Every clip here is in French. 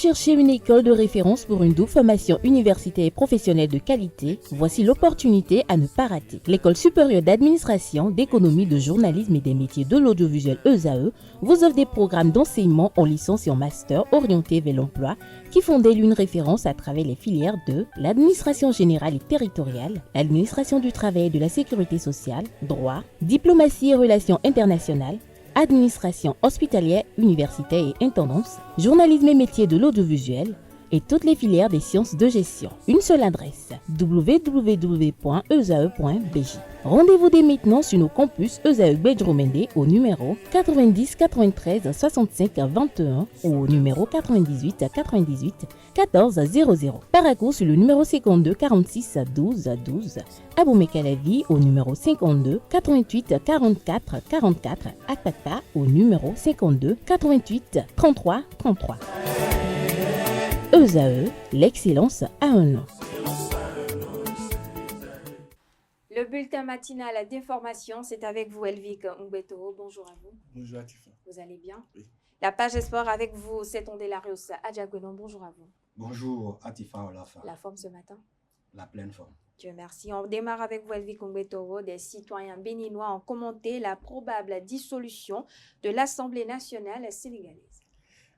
cherchez une école de référence pour une double formation universitaire et professionnelle de qualité? Voici l'opportunité à ne pas rater. L'École supérieure d'administration, d'économie, de journalisme et des métiers de l'audiovisuel ESAE vous offre des programmes d'enseignement en licence et en master orientés vers l'emploi qui font d'elle une référence à travers les filières de l'administration générale et territoriale, l'administration du travail et de la sécurité sociale, droit, diplomatie et relations internationales, administration hospitalière, universitaire et intendance, journalisme et métiers de l'audiovisuel et toutes les filières des sciences de gestion. Une seule adresse, www.esae.bj. Rendez-vous dès maintenant sur nos campus ESAE Bedjromende au numéro 90 93 65 21 ou au numéro 98 98 14 00. Paracourt sur le numéro 52 46 12 12. Aboumé-Calavi au numéro 52 88 44 44. Akpata au numéro 52 88 33 33. ESAE, l'excellence a un nom. Le bulletin matinal d'information, c'est avec vous, Elvic Ngbeto. Bonjour à vous. Bonjour Atifa. Vous allez bien? Oui. La page sport avec vous, c'est Ondelarius Adjagonon. Bonjour à vous. Bonjour Atifa Olafa. La forme ce matin? La pleine forme. Dieu merci. On démarre avec vous, Elvic Ngbeto. Des citoyens béninois ont commenté la probable dissolution de l'Assemblée nationale sénégalaise.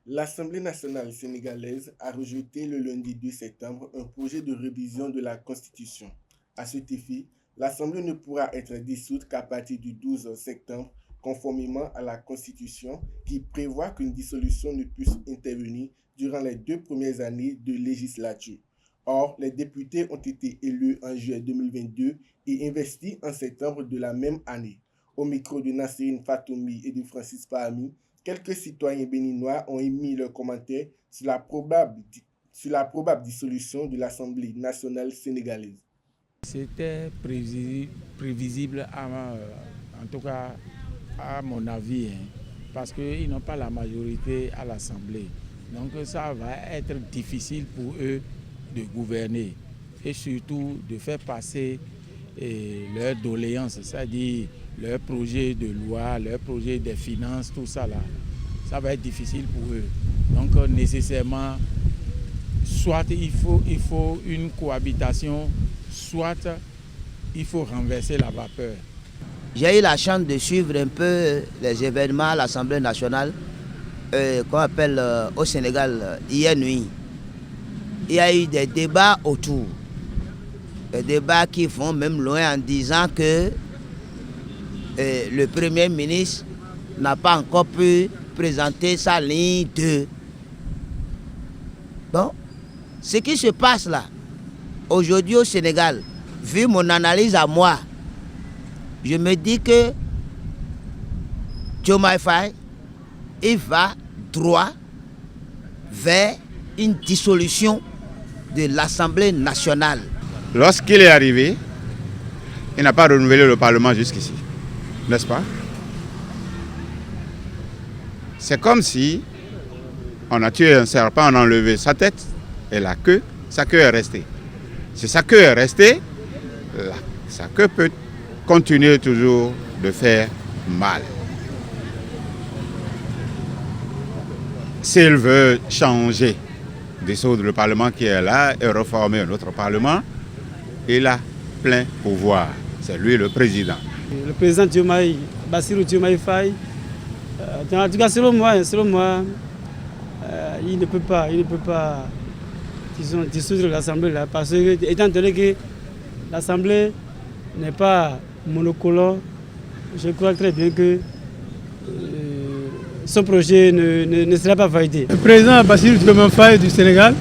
L'Assemblée nationale sénégalaise a rejeté le lundi 2 septembre un projet de révision de la Constitution. À cet effet, l'Assemblée ne pourra être dissoute qu'à partir du 12 septembre, conformément à la Constitution qui prévoit qu'une dissolution ne puisse intervenir durant les 2 premières années de législature. Or, les députés ont été élus en juillet 2022 et investis en septembre de la même année. Au micro de Nasserine Fatoumi et de Francis Pahami, quelques citoyens béninois ont émis leurs commentaires sur la probable dissolution de l'Assemblée nationale sénégalaise. C'était prévisible, en tout cas à mon avis, parce qu'ils n'ont pas la majorité à l'Assemblée. Donc ça va être difficile pour eux de gouverner et surtout de faire passer leurs doléances, c'est-à-dire leur projet de loi, leur projet des finances, tout ça là, ça va être difficile pour eux. Donc nécessairement, soit il faut une cohabitation, soit il faut renverser la vapeur. J'ai eu la chance de suivre un peu les événements à l'Assemblée nationale, qu'on appelle au Sénégal hier nuit. Il y a eu des débats autour, des débats qui vont même loin en disant que le Premier ministre n'a pas encore pu présenter sa ligne 2. Bon, ce qui se passe là, aujourd'hui au Sénégal, vu mon analyse à moi, je me dis que Diomaye Faye, il va droit vers une dissolution de l'Assemblée nationale. Lorsqu'il est arrivé, il n'a pas renouvelé le Parlement jusqu'ici, n'est-ce pas? C'est comme si on a tué un serpent, on a enlevé sa tête et sa queue est restée. Si sa queue est restée, sa queue peut continuer toujours de faire mal. S'il veut changer, dissoudre le Parlement qui est là et reformer un autre Parlement, il a plein pouvoir. C'est lui le président. Le président Bassirou Diomaye Faye, en tout cas selon moi, il ne peut pas disons, dissoudre l'Assemblée là, parce que étant donné que l'Assemblée n'est pas monocolore, je crois très bien que son projet ne sera pas validé. Le président Bassirou Diomaye Faye du Sénégal,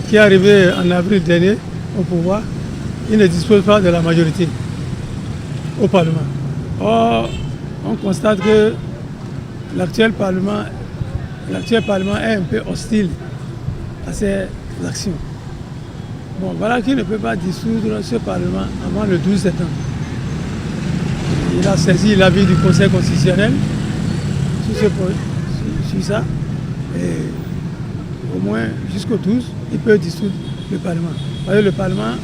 qui est arrivé en avril dernier au pouvoir, il ne dispose pas de la majorité au Parlement. Or, on constate que l'actuel Parlement est un peu hostile à ces actions. Bon, voilà qu'il ne peut pas dissoudre ce Parlement avant le 12 septembre. Il a saisi l'avis du Conseil constitutionnel sur ça. Et au moins jusqu'au 12, il peut dissoudre le Parlement. Parce que le Parlement,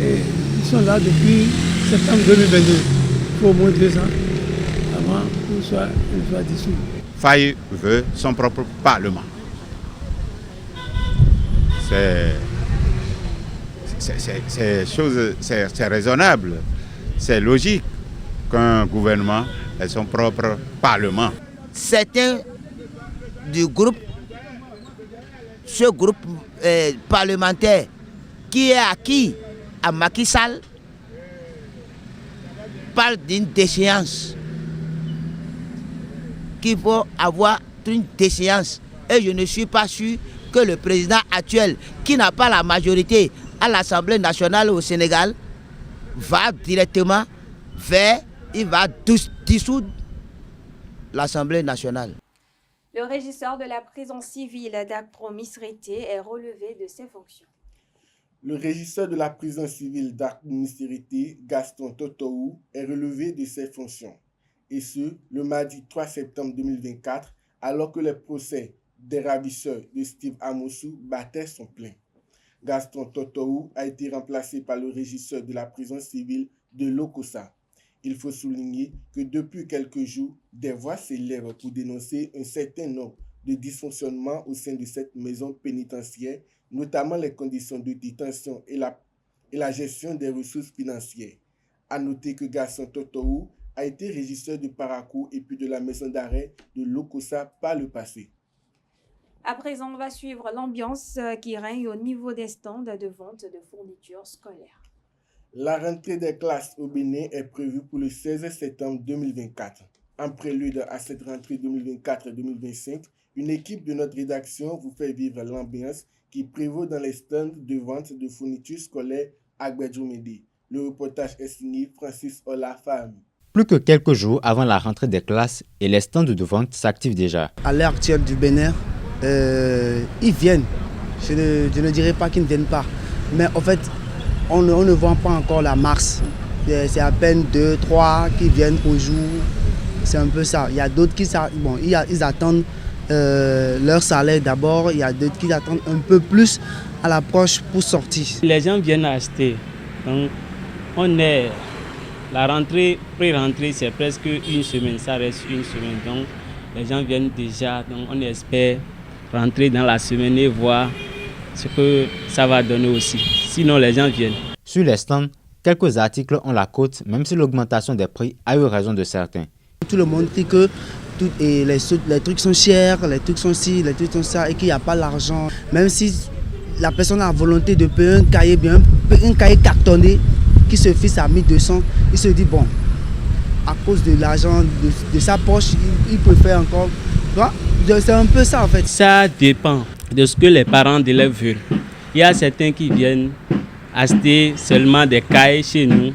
ils sont là depuis septembre 2022. Il faut au moins 2 ans avant qu'il soit dissous. Faye veut son propre Parlement. c'est raisonnable, c'est logique qu'un gouvernement ait son propre parlement. Certains du groupe, ce groupe parlementaire qui est acquis à Macky Sall, parle d'une déchéance, qu'il faut avoir une déchéance. Et je ne suis pas sûr que le président actuel, qui n'a pas la majorité à l'Assemblée nationale au Sénégal, va directement il va dissoudre l'Assemblée nationale. Le régisseur de la prison civile d'Akpro Misrete est relevé de ses fonctions. Le régisseur de la prison civile d'Akpro Misrete, Gaston Totoou, est relevé de ses fonctions. Et ce, le mardi 3 septembre 2024, alors que le procès des ravisseurs de Steve Amosu battait son plein. Gaston Totoou a été remplacé par le régisseur de la prison civile de Lokossa. Il faut souligner que depuis quelques jours, des voix s'élèvent pour dénoncer un certain nombre de dysfonctionnements au sein de cette maison pénitentiaire, notamment les conditions de détention et la gestion des ressources financières. À noter que Gaston Totoou a été régisseur de Parakou et puis de la maison d'arrêt de Lokossa par le passé. À présent, on va suivre l'ambiance qui règne au niveau des stands de vente de fournitures scolaires. La rentrée des classes au Bénin est prévue pour le 16 septembre 2024. En prélude à cette rentrée 2024-2025, une équipe de notre rédaction vous fait vivre l'ambiance qui prévaut dans les stands de vente de fournitures scolaires à Gbedjoumédé. Le reportage est signé Francis Olafam. Plus que quelques jours avant la rentrée des classes et les stands de vente s'activent déjà. À l'heure actuelle du Bénin, ils viennent. Je ne dirais pas qu'ils ne viennent pas. Mais en fait, on ne voit pas encore la masse. C'est à peine 2, 3 qui viennent au jour. C'est un peu ça. Il y a d'autres qui ils attendent leur salaire d'abord. Il y a d'autres qui attendent un peu plus à l'approche pour sortir. Les gens viennent acheter. Donc, la rentrée, pré-rentrée, c'est presque une semaine. Ça reste une semaine. Donc, les gens viennent déjà. Donc, on espère rentrer dans la semaine et voir ce que ça va donner aussi. Sinon, les gens viennent. Sur les stands, quelques articles ont la cote, même si l'augmentation des prix a eu raison de certains. Tout le monde dit que les trucs sont chers, les trucs sont ci, les trucs sont ça, et qu'il n'y a pas l'argent. Même si la personne a la volonté de payer un cahier cartonné qui se fixe à 1200, il se dit bon, à cause de l'argent de sa poche, il préfère encore. C'est un peu ça en fait. Ça dépend de ce que les parents d'élèves veulent. Il y a certains qui viennent acheter seulement des cahiers chez nous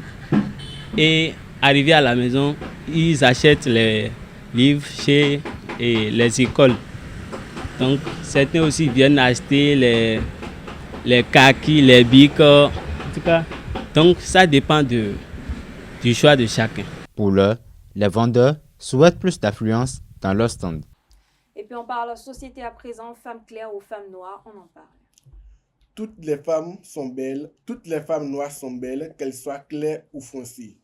et arriver à la maison, ils achètent les livres chez les écoles. Donc certains aussi viennent acheter les kakis, les bics, en tout cas. Donc ça dépend du choix de chacun. Pour l'heure, les vendeurs souhaitent plus d'affluence dans leur stand. Et puis on parle société à présent, femmes claires ou femmes noires, on en parle. Toutes les femmes noires sont belles, qu'elles soient claires ou foncées.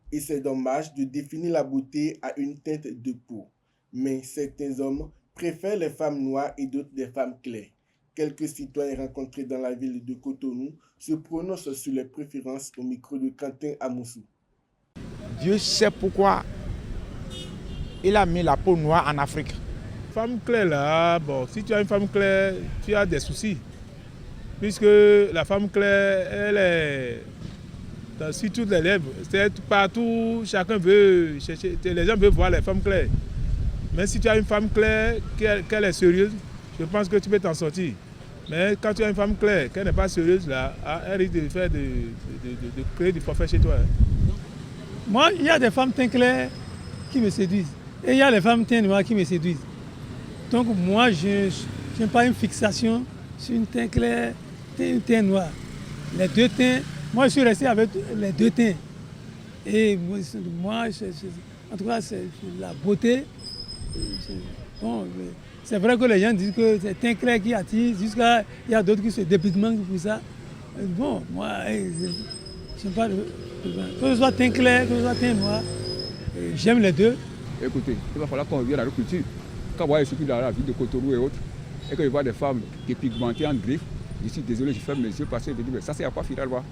Et c'est dommage de définir la beauté à une teinte de peau. Mais certains hommes préfèrent les femmes noires et d'autres les femmes claires. Quelques citoyens rencontrés dans la ville de Cotonou se prononcent sur les préférences au micro de Quentin Amoussou. Dieu sait pourquoi il a mis la peau noire en Afrique. Femme claire là, bon, si tu as une femme claire, tu as des soucis. Puisque la femme claire, elle est sur toutes les lèvres. C'est partout, chacun veut chercher, les gens veulent voir les femmes claires. Mais si tu as une femme claire, qu'elle est sérieuse, je pense que tu peux t'en sortir. Mais quand tu as une femme claire, qu'elle n'est pas sérieuse, là, elle risque de créer du forfait chez toi. Moi, il y a des femmes teint clair qui me séduisent. Et il y a les femmes teint noir qui me séduisent. Donc moi, je n'ai pas une fixation sur une teint clair et une teint noir. Les deux teints, moi je suis resté avec les deux teints. Et moi, en tout cas, c'est la beauté. Bon, c'est vrai que les gens disent que c'est teint clair qui attire, jusqu'à il y a d'autres qui se dépitent pour ça. Bon, moi, je n'aime pas que ce soit teint clair, que ce soit teint noir. J'aime les deux. Écoutez, il va falloir qu'on revienne à l'agriculture. Quand on voit surtout dans la ville de Cotonou et autres, et qu'on voit des femmes qui pigmentées en gris, Je suis désolé, je ferme mes yeux parce que je dis, mais ça c'est à quoi finalement?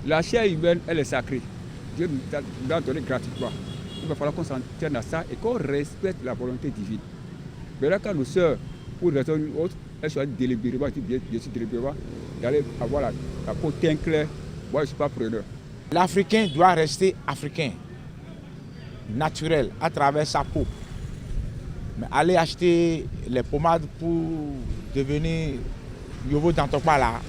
La chair humaine, elle est sacrée. Dieu nous a donné gratuitement. Il va falloir qu'on s'en tienne à ça et qu'on respecte la volonté divine. Mais là, quand nos sœurs, pour une raison ou une autre, elles choisissent délibérément, bien sûr délibérément, d'aller avoir la peau teint clair, moi je ne suis pas preneur. L'Africain doit rester africain, naturel, à travers sa peau. Mais aller acheter les pommades pour devenir Yovo Dantokpa là,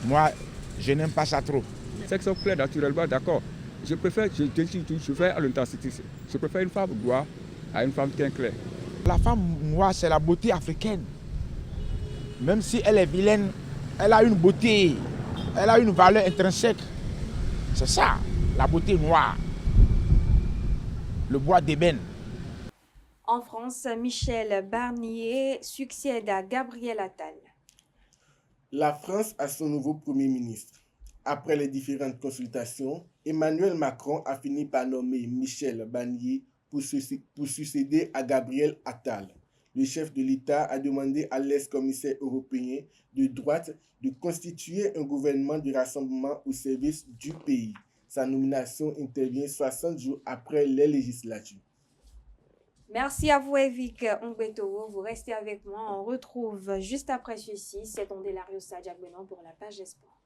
moi, je n'aime pas ça trop. Sexe clair naturellement, d'accord. Je préfère, je fais à l'intensité. Je préfère une femme noire à une femme teint clair. La femme noire, c'est la beauté africaine. Même si elle est vilaine, elle a une beauté, elle a une valeur intrinsèque. C'est ça, la beauté noire. Le bois d'ébène. En France, Michel Barnier succède à Gabriel Attal. La France a son nouveau Premier ministre. Après les différentes consultations, Emmanuel Macron a fini par nommer Michel Barnier pour succéder à Gabriel Attal. Le chef de l'État a demandé à l'ex-commissaire européen de droite de constituer un gouvernement de rassemblement au service du pays. Sa nomination intervient 60 jours après les législatives. Merci à vous, Evik Ongwetoro. Vous restez avec moi. On retrouve juste après ceci, c'est Ondelario Sadjagbenon pour la page des sports.